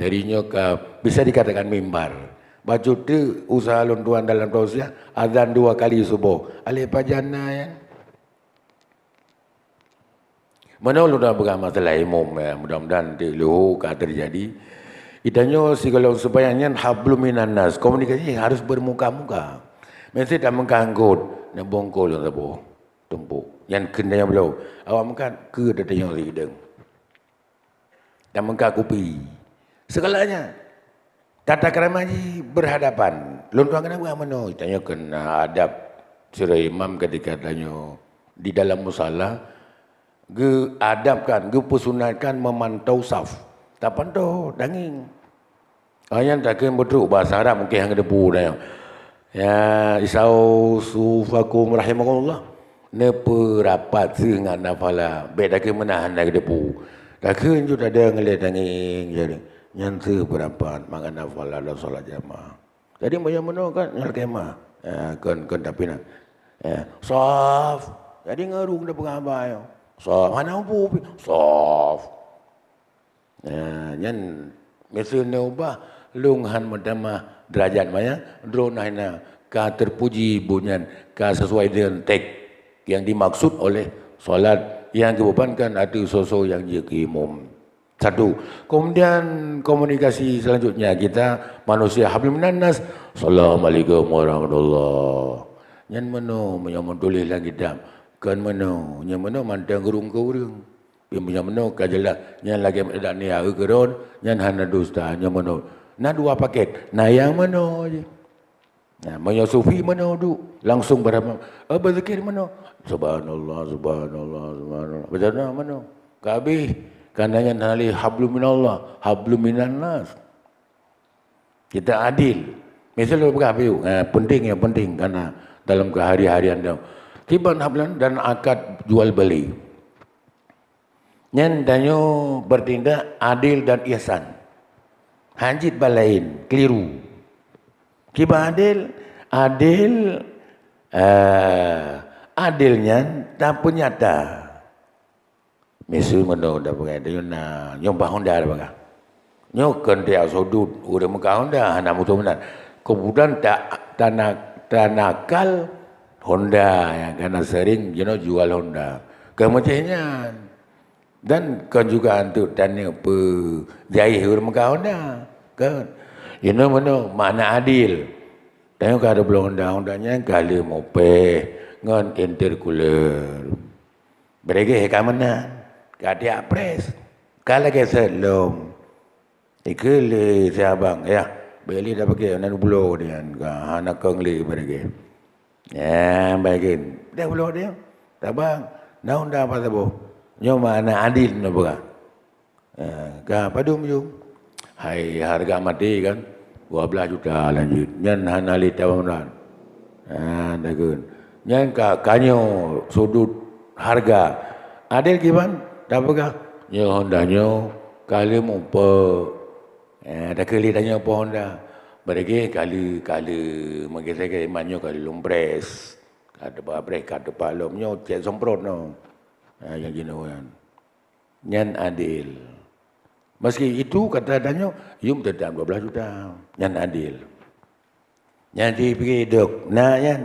jadinya bisa dikatakan mimbar. Baju tu usaha luntuan dalam tausiah, azan 2 kali subuh. Alih pajana ya. Mana lu dah berang masalah umum ya. Mudah-mudahan lu terjadi. Itanya si kalau supayanya hablum minan nas, komunikasi harus bermuka-muka. Mesti tak mengganggu, nak bongkol yang tabu. Tumpuk. Yang kena yang belum. Awak makan ke datanya hidung. Dan mengkak kupi. Segalanya. Tata krama ni berhadapan. Luntuan kena buat mana? Tanya kena adab surah imam ketika tanya di dalam musala. Ge adabkan, ge pesunatkan memantau saf. Tak pantau, danging. Yang tak kena betul bahasa Arab mungkin yang ada pu dah. Ya, isau sufakum rahimakumullah. Nepa rapat dengan nafala. Baik tak kena menahan dah depu. Tak kena juga ada ngelihat danging jadi. Nyantu berapat makan nafal ada solat jamaah. Jadi banyak mana kan nyal kemah. Ya, kan tapi nak. Ya, saf. Jadi ngerung dah pengabai. Saf mana upu? Saf. Ya, nyan mesin ubah lunghan madama derajat maya dronahna ka terpuji bunyan ka sesuai dengan teks yang dimaksud oleh solat yang dibebankan ada sosok yang jadi imam. Satu. Kemudian komunikasi selanjutnya kita manusia hablum minan nas. Assalamualaikum warahmatullahi. Nyan mano yang tulis lagi dah. Kan mano, nyan mano mantang gerung ke urang. Yang mano kajelah nyan lagi ada ni au keron, nyan hana dusta nyan mano. Na 2 paket. Na yang mano je. Nah, mano sufi mano du. Langsung berapa? Berzikir mano? Subhanallah, subhanallah, subhanallah. Betul mano? Kabih Kananya nali hablum minallah, hablum minan nas. Kita adil. Misalnya berapa yuk? Penting ya penting karena dalam kehari-harian dia. Tiban hablan dan akad jual beli. Nyan danyo bertindak adil dan ihsan. Hanjit balain, keliru. Kiba adilnya tak penyata. Mesu mana dah pakai dia na nyomba Honda dah pakai. Nyokan dia sudut udah muka Honda hana mutu benar. Kemudian tanakal Honda yang karena sering jual Honda. Kemudiannya dan kan juga untuk tanya apa jahit udah muka Honda kan. Mana mana adil. Tengok ada belum Honda-Hondanya kali mope ngan intercooler. Berege ke mana? Kadia pres. Kalau ke selom. Ikele siabang ya. Beli dah pakai nan bulo dia. Hana kengli berege. Ya bagian. Dah bulo dia. Tabang. Naun dah apa tabu. Nyoma ana adil na buka. Ka padum jum. Hai harga mati kan 12 juta lanjut. Nyan hana li tawanan. Dah gun. Nyan ka kanyo sudut harga. Adil gimana? Tak apa nyo Honda nyo kali mumpa. Dah kali tanya apa Honda. Beragi kali mengisah ke imannya kali lumpres. Kata babres kata palom nyo cek semprot no. Yang jenuan. Nyan adil. Meski itu kata danyo yum tetap 12 juta. Nyan adil. Nyan dipikir dok. Nah yan.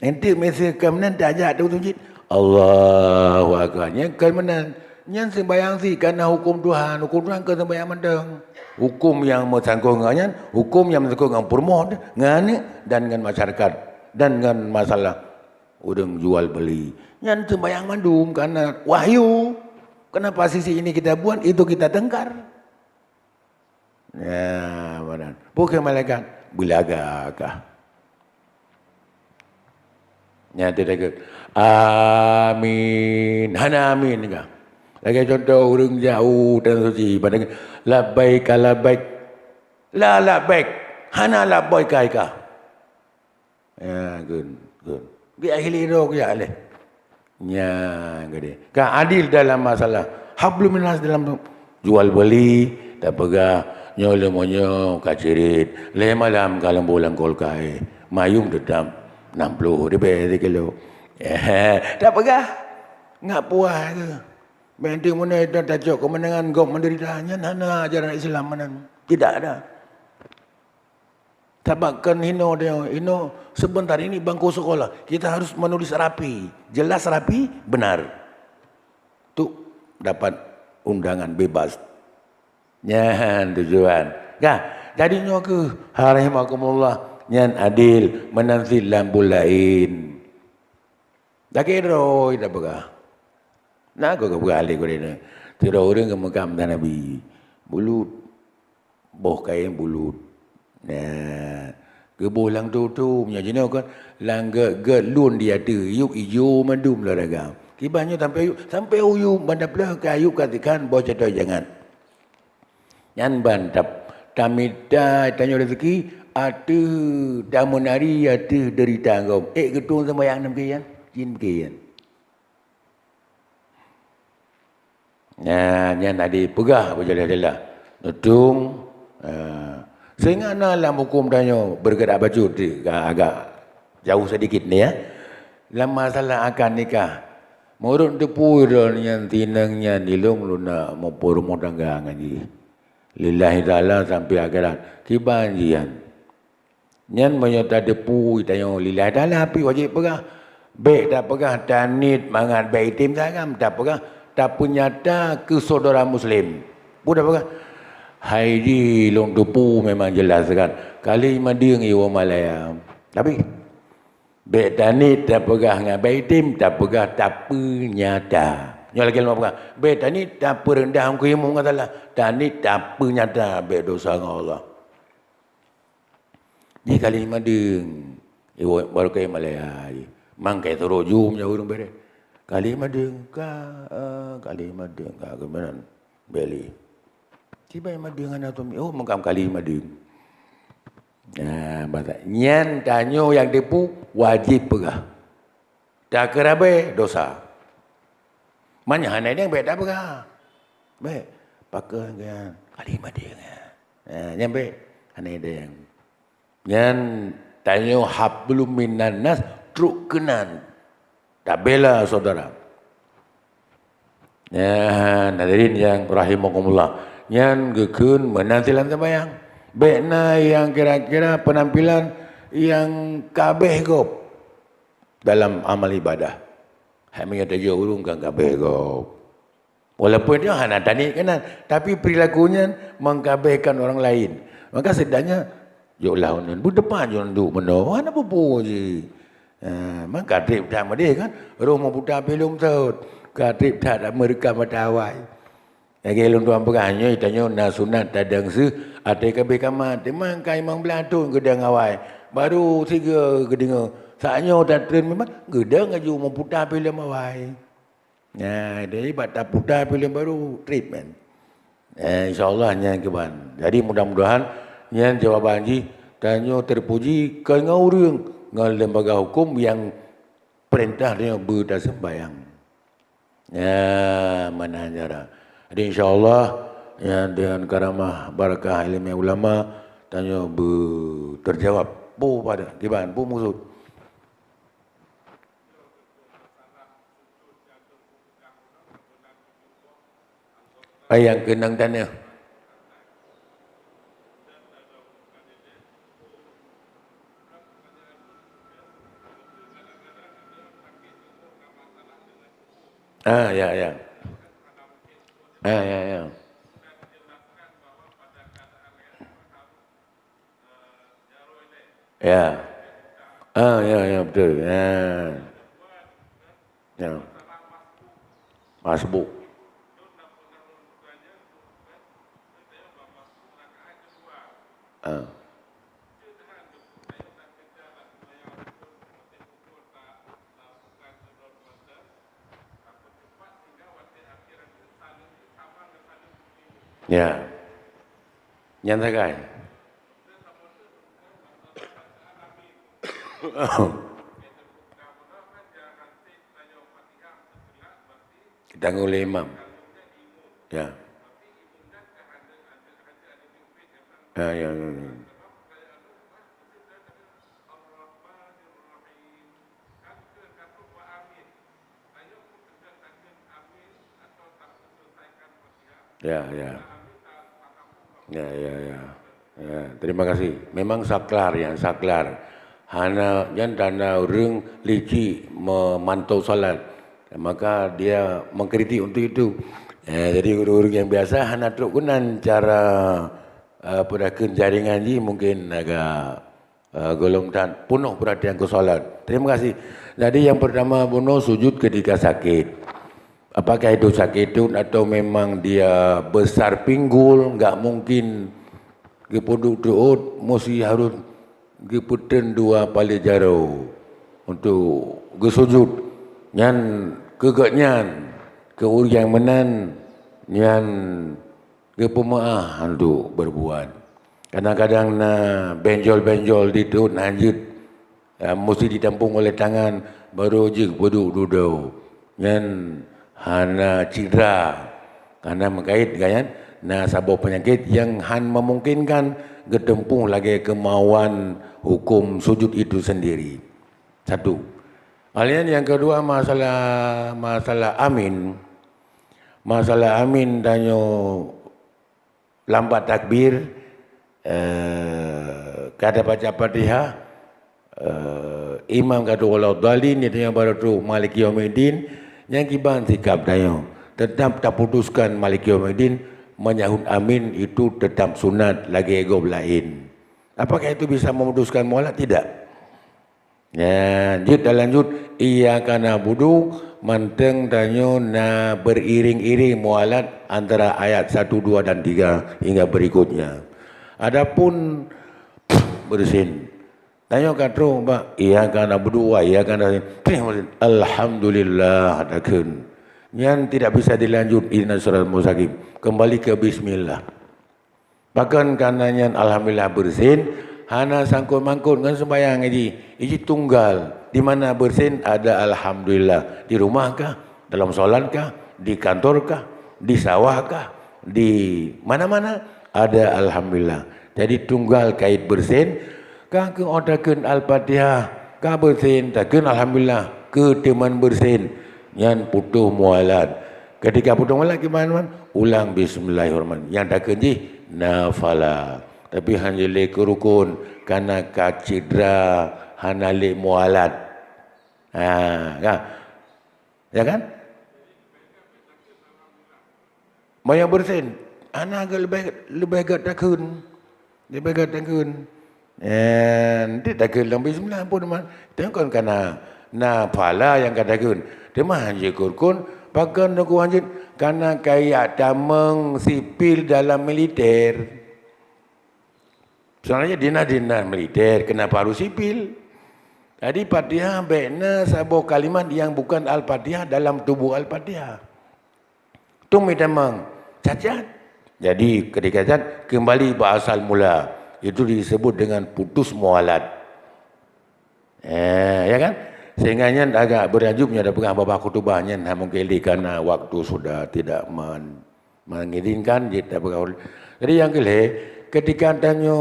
Nanti mesti kemenan tak ajak tu tunjuk. Allahu Akbar. Yang kemenan. Yang sembayang si karena hukum Tuhan. Hukum Tuhan ke sembayang mendeng. Hukum yang bersangkut dengan hukum yang bersangkut dengan permohon. Dan dengan masyarakat. Dan dengan masalah. Udang jual beli. Yang sembayang mandum karena wahyu. Kenapa sisi ini kita buat, itu kita tengkar. Ya, benar. Bukan malaikat. Bilagakah. Ya, tidak. Amin. Hana amin juga. Lagi contoh orang jauh dan suci. Padahal labbaik labbaik. La labbaik. Hana labbaik kah. Ya, good. Biar hilir ya leh. Ya, gede. Kan adil dalam masalah. Hablum minas dalam jual beli. Tak pegah. Nyola monyo kacirit. Le malam kalau bulan kolkai. Mayung tetap 60 dia bayar kilo. Tak pegah. Ngak puas ke. Menti mana itu tajuk kemenangan gom menderitanya mana ajaran Islam mana. Tidak ada. Tabakkan Hino sebentar ini bangku sekolah. Kita harus menulis rapi. Jelas rapi, benar. Tu dapat undangan bebas. Nyan tujuan. Ya, jadinya ke harahimakumullah nyan adil menanzil lambul lain. Dah kira dah begah. Nak kau balik kau ni. Tidak orang ke makam Nabi. Bulut. Boh kain bulut. Nah, kebuh lang tu punya jenis kan lang ge lun dia tu yuk ijo mandum lah dagang. Kibanya sampai uyu bandap lah kayu katikan bawa cetai jangan. Yan bandap tamita tanya rezeki ada damunari ada derita ngom. Gedung sama yang 6 kian, jin kian. Nah, yan tadi pegah berjalan-jalan. Nutung sehingga dalam hukum tanya bergerak baju agak jauh sedikit ni ya. Dalam masalah akan nikah. Murut tepu yang tinangnya nilung luna maupun rumah tangga ngaji. Lillahi ta'ala sampai akhirat. Kibanjian. Nyan menyata depu tanya lillahi ta'ala api wajib pegah. Baik tak pegah tanit mangat baik tim sagam tak pegah. Tak punyata ke saudara muslim. Budak pegah. Hai di long depu memang jelas kan. Kali mading iwa Malaya. Tapi betani tak pegah dengan baitim tak pegah tak penyata. Nyo lagi lama pegah. Betani tak perendah angku ilmu katalah. Tani tak penyata bet dosa dengan Allah. Ni kali mading iwa baru ke Malaya. Mang kai terujum nya urang bere. Kali mading kali mading ke mana beli. Tiba yang mading dengan atom. Oh, makam kali mading. Nah, bahasa. Nyan tanyo yang depu wajib pegah. Tak kerabe dosa. Mana hanai dia baik tak pegah. Baik. Pakai kan kali mading. Nyan baik. Hanai dia. Nyan tanyo hablum minan nas truk kenan. Tak bela saudara. Ya, hadirin yang rahimakumullah. Yang gekun menantilan sembahyang. Baikna yang kira-kira penampilan yang kabeh gop dalam amal ibadah. Hanya tajuk urung kan kabeh gop. Walaupun dia hana tani kanan, tapi perilakunya mengkabehkan orang lain. Maka sedangnya yolah unan depan jangan duk meno. Ana popo je. Maka trip dah dia kan. Rumah buta belum tahu. Trip dah merekam matawai. Lagi lung tuan peganyo itanya na sunat tadang se ate kabe kamat memang kai mang belatun gedang awai baru tiga gedinga saknyo tak tren memang gedang aju mau putar film awai nah dari bata putar film baru treatment insyaallah nya keban jadi mudah-mudahan nya jawaban ji tanyo terpuji ke ngaurung ngal lembaga hukum yang perintah dia bersembahyang ya mana jara. Jadi insyaAllah ya, dengan karamah barakah ilmu ulama tanya terjawab. Bu pada kiban, bu musuh. Yang kenang tanya. Ya. Ya. Ya betul. Ya. Masbuk. Ya. Nyatakan. Ditanggung oleh imam. Ya. Ya. Ya, ya. Ya, ya, ya. Ya, terima kasih. Memang saklar yang saklar. Hana yang dana orang licik memantau salat. Maka dia mengkritik untuk itu. Jadi guru-guru yang biasa hana teruk gunan cara pedakan jaringan ji mungkin agak golong dan penuh perhatian ke salat. Terima kasih. Jadi yang pertama bunuh sujud ketika sakit. Apakah itu sakit itu atau memang dia besar pinggul, enggak mungkin gepuduk tuut, mesti harus geputen dua pali jaro untuk gesujud. Nyan kegatnyan ke yang menan nyan gepemaah untuk berbuat. Kadang-kadang na benjol-benjol di tuut lanjut mesti ditampung oleh tangan baru je peduk duduk. Nyan hana cedera karena mengkait kan nah sabab penyakit yang han memungkinkan getempuh lagi kemauan hukum sujud itu sendiri. Satu. Kemudian yang kedua masalah amin. Masalah amin danyo lambat takbir kata baca Fatihah imam kata walau dalin itu yang baru tu Maliki Yaumiddin yang kiban sikap dayo tetap tak putuskan Maliki Yaumiddin menyahut amin itu tetap sunat lagi ego lain. Apakah itu bisa memutuskan mualat? Tidak. Ya, lanjut ia kana budu manteng danyo na beriring-iring mualat antara ayat 1, 2 dan 3 hingga berikutnya. Adapun bersin tanya katro mbak ia kana berdua ia kana alhamdulillah adakun yang tidak bisa dilanjut inna surat musakim kembali ke bismillah bahkan kananya alhamdulillah bersin hana sangkut mangkut dengan sembahyang ini tunggal di mana bersin ada alhamdulillah di rumahkah dalam solatkah di kantorkah di sawahkah di mana-mana ada alhamdulillah jadi tunggal kait bersin kah ke odakeun al-Fatihah kah bersin takun alhamdulillah ke teman bersin yang putuh mualat ketika putuh mualat gimana ulang bismillahirrahmanirrahim yang takun ji nafala tapi hanya le ke rukun karena kacidra hana le mualat ya kan banyak bersin ana agak lebih agak takun lebih agak takun dia takun dalam bismillah pun teman tengok karena na pala yang katakan dia mah hanya kurkun bahkan aku hanya karena kayak tameng sipil dalam militer sebenarnya dina militer kenapa harus sipil jadi Fatihah baiknya sebuah kalimat yang bukan Al-Fatihah dalam tubuh Al-Fatihah itu memang cacat jadi ketika cacat kembali bahasa mula itu disebut dengan putus mualat. Ya kan? Sehingga agak berajubnya ada pegang babah khutbahnya mungkin karena waktu sudah tidak mengizinkan kita bergaul. Jadi yang kelih ketika tanya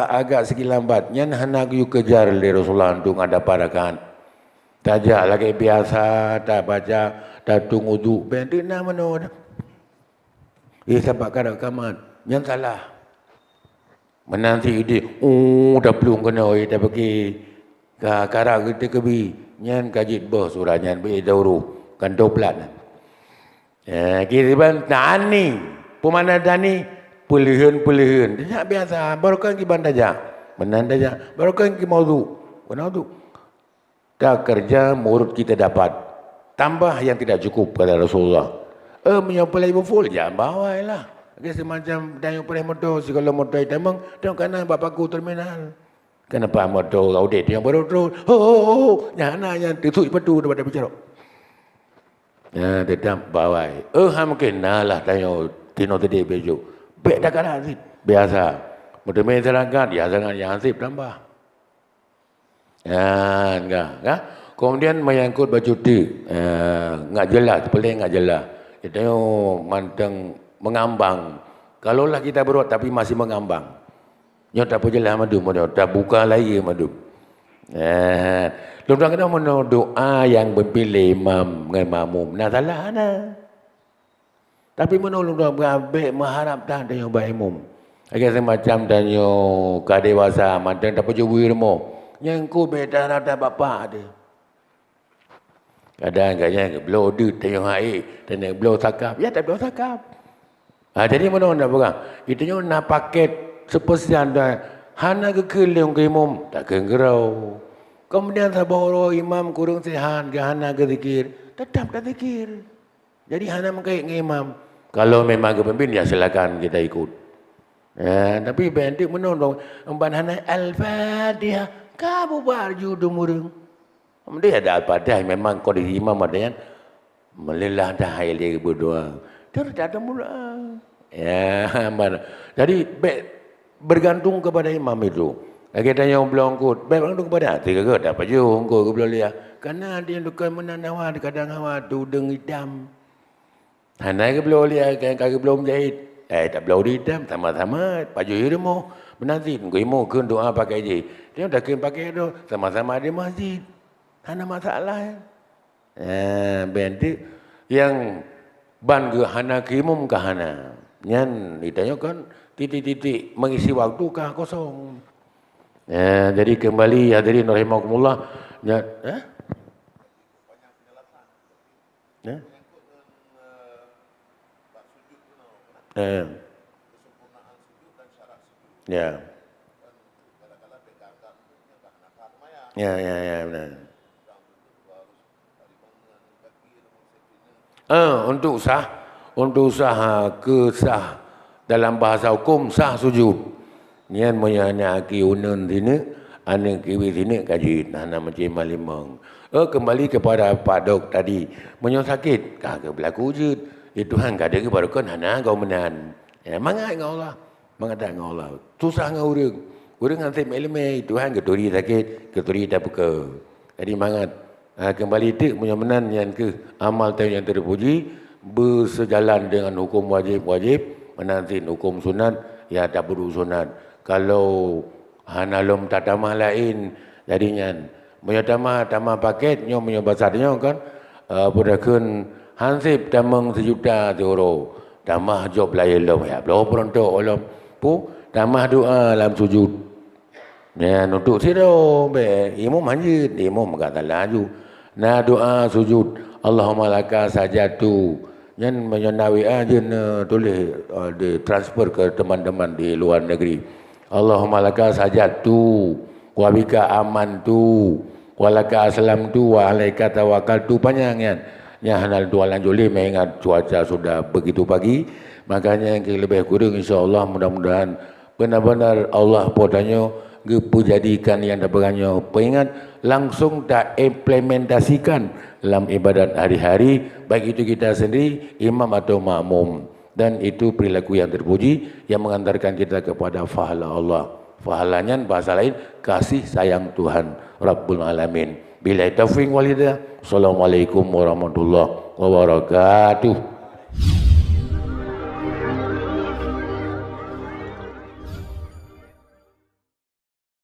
agak segi lambatnya hendak you kejar di Rasulullah untuk ada parakan. Tajak lagi biasa tak baca tak tunggu tu bentuk nama mana. Sebab kada kamat yang salah. Menanti ide, dah pelung kena, dah pergi ke karak kita kebi, nyan kajit bos surahnya, pergi dauru, kan doblat. Kira ban tani, pemana tani, pelihan, tidak biasa, baru kan kiban tajak, menan tajak, baru kan ki maudu, tak kerja murid kita dapat, tambah yang tidak cukup kata Rasulullah. Menyopalai full, jangan bawa lah. Okay, semacam tayang perih motor, segala motor itu memang tengok kanan bapakku terminal. Kenapa motor audit yang baru terus? Jangan yang tutup petu daripada bicara. Ya, tetap bawai. Mungkin lah tayang tino tadi bejuk. Baik dah kalah sih. Biasa. Motor masyarakat, ya jangan yang sip tambah. Ya, enggak. Kemudian menyangkut baju ti, enggak jelas, paling enggak jelas. Kita manteng mengambang. Kalaulah kita berbuat tapi masih mengambang. Nyo tak apa jelah madu, tak buka lagi madu. Luang kena doa yang berpilih imam dengan makmum. Nah salah ada. Tapi menolong dah berabek mengharap dah tanya baik imam. Agak semacam tanya ke dewasa macam tak perlu wirmo. Yang ku beda ada bapa ada. Kadang-kadang blow dut tanya air, tanya blow sakap. Ya tak blow sakap. Jadi mana nak berang? Itu nak paket sepersian dah. Hana ke keleng ke imam tak kengerau. Kemudian saboro imam kurang sehat ke hana ke zikir, tetap tak zikir. Jadi hana mengkait dengan imam. Kalau memang ke pemimpin ya silakan kita ikut. Tapi bentik menondong emban hana al-Fatihah kamu barju dumurung. Dia ada al-Fatihah memang kondisi imam ada yang melilah dah air dia berdoa. Dia tak ada mula. Ya, mana. Jadi bergantung kepada imam itu. Kita tanya belum kut, bergantung kepada hati ke tak apa je engkau ke belum lihat. Karena dia luka menanawa kadang hawa tu deng hitam. Hanai ke belum lihat kan kaki belum jahit. Tak belum hitam sama-sama baju irmo menanti engkau imo kun doa pakai je. Dia dah kun pakai tu sama-sama di masjid. Hana masalah. Bentik yang ban ke hana kimum ke hana. Nyan ditanya kan titik-titik mengisi waktu kah kosong. Jadi kembali hadirin rahimakumullah. Ya. Ya benar. Untuk sah kesah dalam bahasa hukum sah sujud. Nian menyanyaki unun sini, ane kiwi sini kaji nana macam malimang. Kembali kepada Pak Dok tadi, menyosakit, kagak berlaku wujud. Itu hang kada ke baru kan hana kau menan. Mangat dengan Allah, mangat dengan Allah. Susah dengan orang. Orang ngantai meleme itu hang keturi sakit, keturi tak buka. Jadi mangat. Kembali itu punya menan yang ke amal tahu yang terpuji bersejalan dengan hukum wajib menantin hukum sunat ya tak perlu sunat. Kalau hanalum tak tamah lain jadinya punya tamah paket nyo punya basarnya kan pun hansip tamang 1 juta euro tamah job lain lom ya belum pronto olom pu tamah doa dalam sujud ya untuk siro be imam manjid imam kata laju na doa sujud Allahumma laka sajatu yang menyenawi aja tulis di transfer ke teman-teman di luar negeri Allahumma laka sajatu wa bika amantu wa laka aslamtu wa alaika tawakkaltu panjang kan ya hanal tualan juli mengingat cuaca sudah begitu pagi makanya yang lebih kurang insyaallah mudah-mudahan benar-benar Allah podanya jadikan yang dapat pengingat langsung tak implementasikan dalam ibadat hari-hari baik itu kita sendiri imam atau makmum dan itu perilaku yang terpuji yang mengantarkan kita kepada pahala Allah. Pahalanya bahasa lain kasih sayang Tuhan Rabbul Alamin. Billahi taufiq wal hidayah. Assalamualaikum warahmatullahi wabarakatuh.